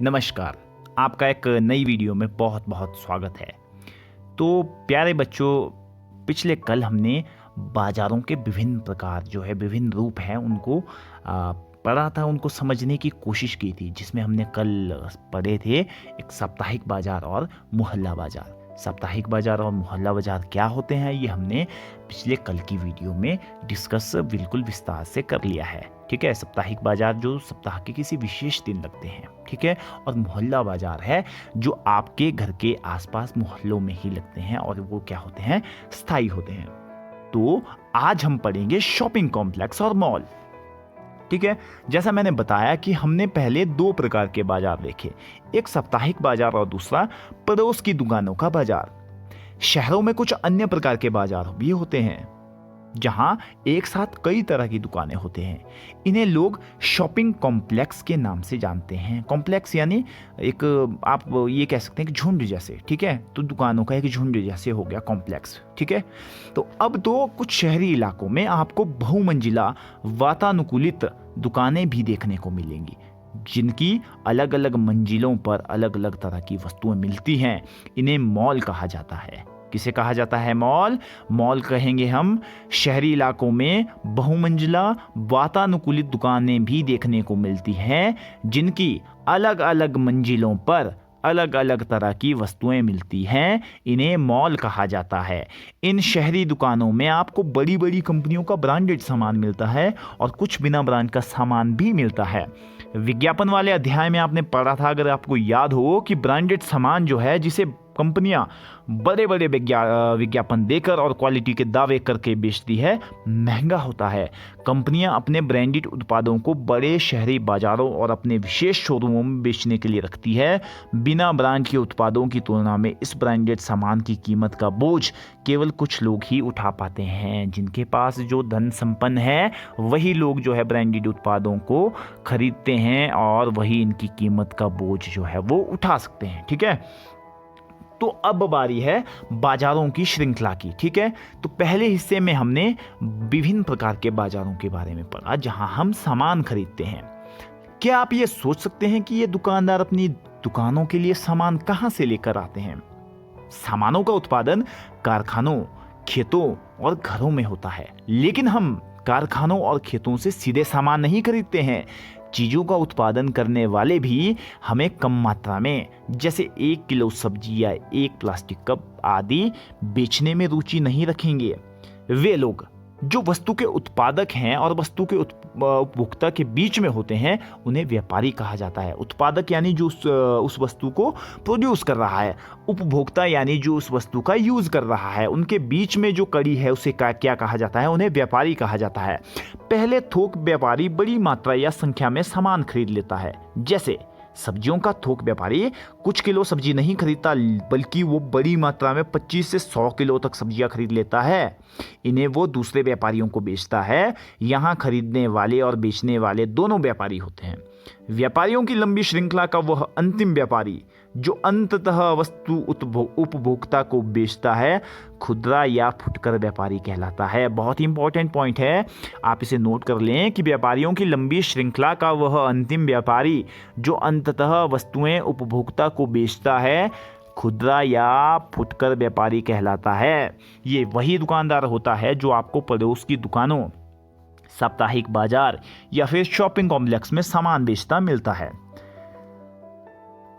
नमस्कार। आपका एक नई वीडियो में बहुत बहुत स्वागत है। तो प्यारे बच्चों, पिछले कल हमने बाज़ारों के विभिन्न प्रकार जो है विभिन्न रूप हैं उनको पढ़ा था, उनको समझने की कोशिश की थी, जिसमें हमने कल पढ़े थे एक साप्ताहिक बाज़ार और मोहल्ला बाज़ार। साप्ताहिक बाज़ार और मोहल्ला बाज़ार क्या होते हैं ये हमने पिछले कल की वीडियो में डिस्कस बिल्कुल विस्तार से कर लिया है। ठीक है, साप्ताहिक बाज़ार जो सप्ताह के किसी विशेष दिन लगते हैं, ठीक है, और मोहल्ला बाज़ार है जो आपके घर के आसपास मोहल्लों में ही लगते हैं और वो क्या होते हैं, स्थायी होते हैं। तो आज हम पढ़ेंगे शॉपिंग कॉम्प्लेक्स और मॉल। ठीक है, जैसा मैंने बताया कि हमने पहले दो प्रकार के बाजार देखे, एक साप्ताहिक बाजार और दूसरा पड़ोस की दुकानों का बाजार। शहरों में कुछ अन्य प्रकार के बाजार भी होते हैं जहां एक साथ कई तरह की दुकानें होते हैं। इन्हें लोग शॉपिंग कॉम्प्लेक्स के नाम से जानते हैं। कॉम्प्लेक्स यानी एक, आप ये कह सकते हैं कि झुंड जैसे, ठीक है, तो दुकानों का एक झुंड जैसे हो गया कॉम्प्लेक्स। ठीक है, तो अब तो कुछ शहरी इलाकों में आपको बहुमंजिला वातानुकूलित दुकानें भी देखने को मिलेंगी, जिनकी अलग अलग मंजिलों पर अलग अलग तरह की वस्तुएं मिलती हैं। इन्हें मॉल कहा जाता है। किसे कहा जाता है? मॉल। मॉल कहेंगे हम शहरी इलाकों में बहुमंजिला वातानुकूलित दुकानें भी देखने को मिलती हैं, जिनकी अलग अलग मंजिलों पर अलग अलग तरह की वस्तुएं मिलती हैं। इन्हें मॉल कहा जाता है। इन शहरी दुकानों में आपको बड़ी बड़ी कंपनियों का ब्रांडेड सामान मिलता है और कुछ बिना ब्रांड का सामान भी मिलता है। विज्ञापन वाले अध्याय में आपने पढ़ा था, अगर आपको याद हो, कि ब्रांडेड सामान जो है जिसे कंपनियां बड़े बड़े विज्ञापन देकर और क्वालिटी के दावे करके बेचती है, महंगा होता है। कंपनियां अपने ब्रांडेड उत्पादों को बड़े शहरी बाजारों और अपने विशेष शोरूमों में बेचने के लिए रखती है। बिना ब्रांड के उत्पादों की तुलना में इस ब्रांडेड सामान की कीमत का बोझ केवल कुछ लोग ही उठा पाते हैं। जिनके पास जो धन संपन्न है वही लोग जो है ब्रांडेड उत्पादों को खरीदते हैं और वही इनकी कीमत का बोझ जो है वो उठा सकते हैं। ठीक है, तो अब बारी है बाजारों की श्रृंखला की। ठीक है, तो पहले हिस्से में हमने विभिन्न प्रकार के बाजारों के बारे में पढ़ा जहां हम सामान खरीदते हैं। क्या आप ये सोच सकते हैं कि ये दुकानदार अपनी दुकानों के लिए सामान कहां से लेकर आते हैं? सामानों का उत्पादन कारखानों, खेतों और घरों में होता है, लेकिन हम कारखानों और खेतों से सीधे सामान नहीं खरीदते हैं। चीज़ों का उत्पादन करने वाले भी हमें कम मात्रा में, जैसे 1 किलो सब्जी या 1 प्लास्टिक कप आदि, बेचने में रुचि नहीं रखेंगे। वे लोग जो वस्तु के उत्पादक हैं और वस्तु के उपभोक्ता के बीच में होते हैं, उन्हें व्यापारी कहा जाता है। उत्पादक यानी जो उस वस्तु को प्रोड्यूस कर रहा है, उपभोक्ता यानी जो उस वस्तु का यूज कर रहा है, उनके बीच में जो कड़ी है उसे क्या कहा जाता है? उन्हें व्यापारी कहा जाता है। पहले थोक व्यापारी बड़ी मात्रा या संख्या में सामान खरीद लेता है। जैसे सब्जियों का थोक व्यापारी कुछ किलो सब्जी नहीं खरीदता, बल्कि वो बड़ी मात्रा में 25 से 100 किलो तक सब्जियां खरीद लेता है। इन्हें वो दूसरे व्यापारियों को बेचता है। यहाँ खरीदने वाले और बेचने वाले दोनों व्यापारी होते हैं। व्यापारियों की लंबी श्रृंखला का वह अंतिम व्यापारी जो अंततः वस्तु उपभोक्ता को बेचता है, खुदरा या फुटकर व्यापारी कहलाता है। बहुत ही इंपॉर्टेंट पॉइंट है, आप इसे नोट कर लें कि व्यापारियों की लंबी श्रृंखला का वह अंतिम व्यापारी जो अंततः वस्तुएं उपभोक्ता को बेचता है, खुदरा या फुटकर व्यापारी कहलाता है। ये वही दुकानदार होता है जो आपको पड़ोस की दुकानों, साप्ताहिक बाजार या फिर शॉपिंग कॉम्प्लेक्स में सामान बेचता मिलता है।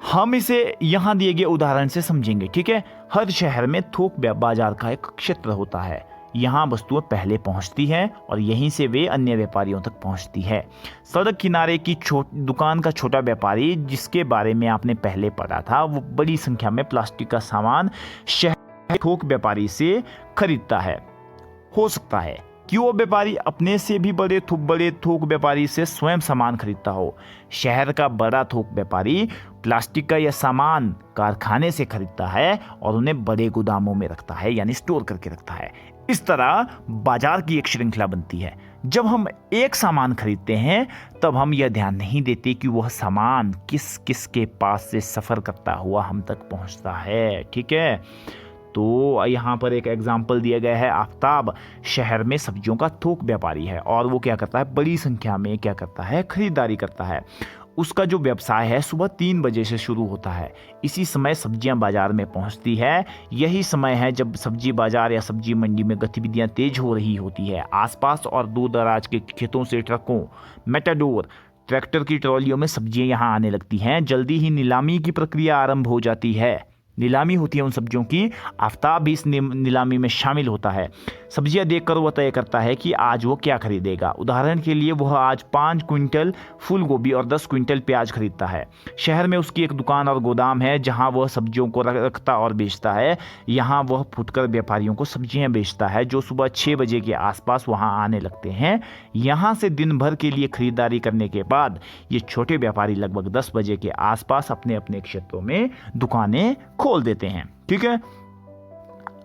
हम इसे यहां दिए गए उदाहरण से समझेंगे। ठीक है, हर शहर में थोक बाजार का एक क्षेत्र होता है। यहाँ वस्तुएं पहले पहुंचती हैं और यहीं से वे अन्य व्यापारियों तक पहुंचती है। सड़क किनारे की दुकान का छोटा व्यापारी, जिसके बारे में आपने पहले पढ़ा था, वो बड़ी संख्या में प्लास्टिक का सामान शहर थोक व्यापारी से खरीदता है। हो सकता है कि वो व्यापारी अपने से भी बड़े थोक व्यापारी से स्वयं सामान खरीदता हो। शहर का बड़ा थोक व्यापारी प्लास्टिक का यह सामान कारखाने से खरीदता है और उन्हें बड़े गोदामों में रखता है, यानी स्टोर करके रखता है। इस तरह बाजार की एक श्रृंखला बनती है। जब हम एक सामान खरीदते हैं तब हम यह ध्यान नहीं देते कि वह सामान किस किस के पास से सफर करता हुआ हम तक पहुंचता है। ठीक है, तो यहाँ पर एक एग्जाम्पल दिया गया है। आफ्ताब शहर में सब्जियों का थोक व्यापारी है और वो क्या करता है, बड़ी संख्या में क्या करता है, खरीदारी करता है। उसका जो व्यवसाय है सुबह 3 बजे से शुरू होता है। इसी समय सब्जियां बाजार में पहुंचती है। यही समय है जब सब्जी बाजार या सब्जी मंडी में गतिविधियां तेज हो रही होती है। आसपास और दूर दराज के खेतों से ट्रकों, मेटाडोर, ट्रैक्टर की ट्रॉलियों में सब्जियां यहां आने लगती हैं। जल्दी ही नीलामी की प्रक्रिया आरंभ हो जाती है। नीलामी होती है उन सब्जियों की। आफताब भी इस नीलामी में शामिल होता है। सब्जियां देखकर वह तय करता है कि आज वो क्या खरीदेगा। उदाहरण के लिए वह आज 5 क्विंटल फूल गोभी और 10 क्विंटल प्याज खरीदता है। शहर में उसकी एक दुकान और गोदाम है जहां वह सब्जियों को रखता और बेचता है। यहाँ वह फुटकर व्यापारियों को सब्जियां बेचता है जो सुबह 6 बजे के आसपास वहां आने लगते हैं। यहाँ से दिन भर के लिए खरीदारी करने के बाद ये छोटे व्यापारी लगभग 10 बजे के आसपास अपने अपने क्षेत्रों में दुकानें खोल देते हैं। ठीक है,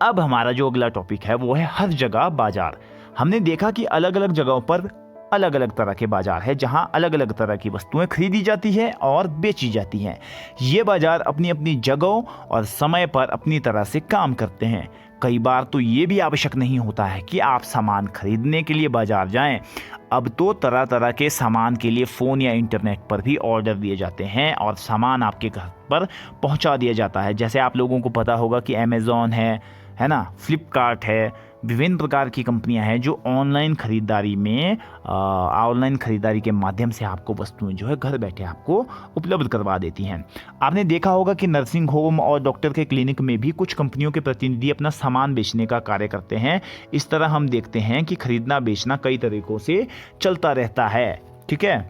अब हमारा जो अगला टॉपिक है वो है हर जगह बाजार। हमने देखा कि अलग अलग जगहों पर अलग अलग तरह के बाजार है जहां अलग अलग तरह की वस्तुएं खरीदी जाती है और बेची जाती हैं। ये बाजार अपनी अपनी जगहों और समय पर अपनी तरह से काम करते हैं। कई बार तो ये भी आवश्यक नहीं होता है कि आप सामान खरीदने के लिए बाजार जाएं। अब तो तरह तरह के सामान के लिए फ़ोन या इंटरनेट पर भी ऑर्डर दिए जाते हैं और सामान आपके घर पर पहुंचा दिया जाता है। जैसे आप लोगों को पता होगा कि अमेज़ॉन है ना, फ्लिपकार्ट है, विभिन्न प्रकार की कंपनियां हैं जो ऑनलाइन खरीदारी के माध्यम से आपको वस्तुएं जो है घर बैठे आपको उपलब्ध करवा देती हैं। आपने देखा होगा कि नर्सिंग होम और डॉक्टर के क्लिनिक में भी कुछ कंपनियों के प्रतिनिधि अपना सामान बेचने का कार्य करते हैं। इस तरह हम देखते हैं कि खरीदना बेचना कई तरीकों से चलता रहता है। ठीक है,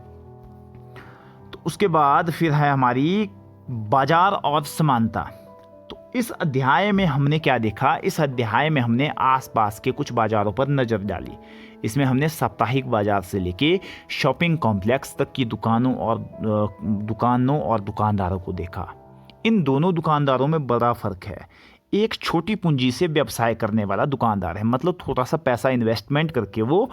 तो उसके बाद फिर है हमारी बाजार और समानता। तो इस अध्याय में हमने क्या देखा? इस अध्याय में हमने आसपास के कुछ बाजारों पर नजर डाली। इसमें हमने साप्ताहिक बाजार से लेके शॉपिंग कॉम्प्लेक्स तक की दुकानों और दुकानदारों को देखा। इन दोनों दुकानदारों में बड़ा फर्क है। एक छोटी पूंजी से व्यवसाय करने वाला दुकानदार है, मतलब थोड़ा सा पैसा इन्वेस्टमेंट करके वो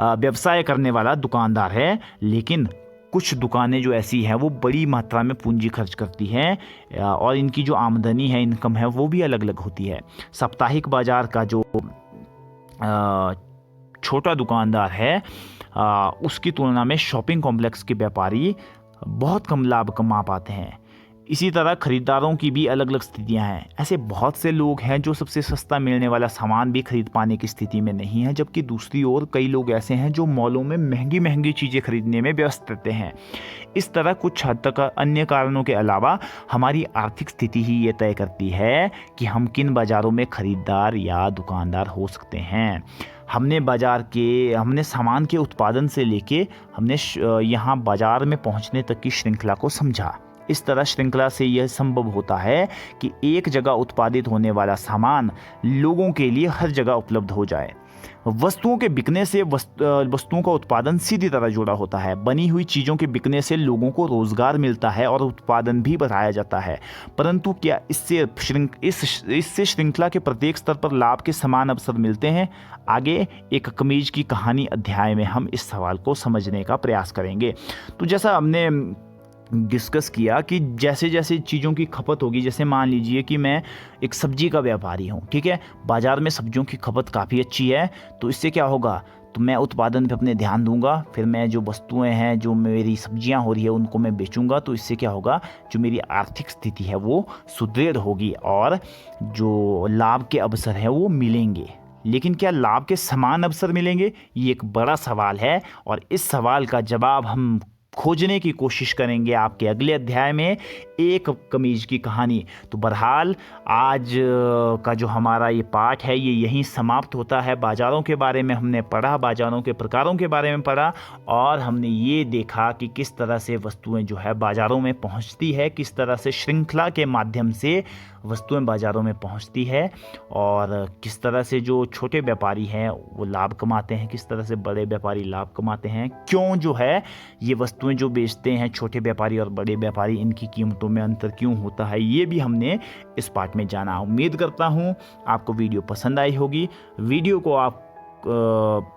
व्यवसाय करने वाला दुकानदार है। लेकिन कुछ दुकानें जो ऐसी हैं वो बड़ी मात्रा में पूंजी खर्च करती हैं और इनकी जो आमदनी है, इनकम है, वो भी अलग अलग होती है। साप्ताहिक बाजार का जो छोटा दुकानदार है उसकी तुलना में शॉपिंग कॉम्प्लेक्स के व्यापारी बहुत कम लाभ कमा पाते हैं। इसी तरह खरीदारों की भी अलग अलग स्थितियां हैं। ऐसे बहुत से लोग हैं जो सबसे सस्ता मिलने वाला सामान भी खरीद पाने की स्थिति में नहीं है, जबकि दूसरी ओर कई लोग ऐसे हैं जो मॉलों में महंगी महंगी चीज़ें खरीदने में व्यस्त रहते हैं। इस तरह कुछ हद तक अन्य कारणों के अलावा हमारी आर्थिक स्थिति ही ये तय करती है कि हम किन बाज़ारों में खरीदार या दुकानदार हो सकते हैं। हमने सामान के उत्पादन से लेके हमने यहाँ बाजार में पहुँचने तक की श्रृंखला को समझा। इस तरह श्रृंखला से यह संभव होता है कि एक जगह उत्पादित होने वाला सामान लोगों के लिए हर जगह उपलब्ध हो जाए। वस्तुओं के बिकने से वस्तुओं का उत्पादन सीधी तरह जुड़ा होता है। बनी हुई चीज़ों के बिकने से लोगों को रोजगार मिलता है और उत्पादन भी बढ़ाया जाता है। परंतु क्या इससे श्रृंखला के प्रत्येक स्तर पर लाभ के समान अवसर मिलते हैं? आगे एक कमीज की कहानी अध्याय में हम इस सवाल को समझने का प्रयास करेंगे। तो जैसा हमने डिस्कस किया कि जैसे जैसे चीज़ों की खपत होगी, जैसे मान लीजिए कि मैं एक सब्जी का व्यापारी हूँ, ठीक है, बाज़ार में सब्जियों की खपत काफ़ी अच्छी है, तो इससे क्या होगा, तो मैं उत्पादन पे अपने ध्यान दूंगा। फिर मैं जो वस्तुएं हैं, जो मेरी सब्जियां हो रही है, उनको मैं बेचूंगा। तो इससे क्या होगा, जो मेरी आर्थिक स्थिति है वो सुदृढ़ होगी और जो लाभ के अवसर हैं वो मिलेंगे। लेकिन क्या लाभ के समान अवसर मिलेंगे? ये एक बड़ा सवाल है और इस सवाल का जवाब हम खोजने की कोशिश करेंगे आपके अगले अध्याय में, एक कमीज की कहानी। तो बहरहाल आज का जो हमारा ये पाठ है ये यहीं समाप्त होता है। बाज़ारों के बारे में हमने पढ़ा, बाज़ारों के प्रकारों के बारे में पढ़ा और हमने ये देखा कि किस तरह से वस्तुएं जो है बाज़ारों में पहुंचती है, किस तरह से श्रृंखला के माध्यम से वस्तुएं बाज़ारों में पहुंचती है और किस तरह से जो छोटे व्यापारी हैं वो लाभ कमाते हैं, किस तरह से बड़े व्यापारी लाभ कमाते हैं, क्यों जो है ये वस्तुएं जो बेचते हैं छोटे व्यापारी और बड़े व्यापारी, इनकी कीमतों में अंतर क्यों होता है, ये भी हमने इस पाठ में जाना। उम्मीद करता हूँ आपको वीडियो पसंद आई होगी। वीडियो को आप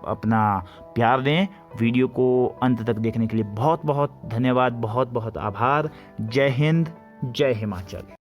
अपना प्यार दें। वीडियो को अंत तक देखने के लिए बहुत बहुत धन्यवाद, बहुत बहुत आभार। जय हिंद, जय हिमाचल।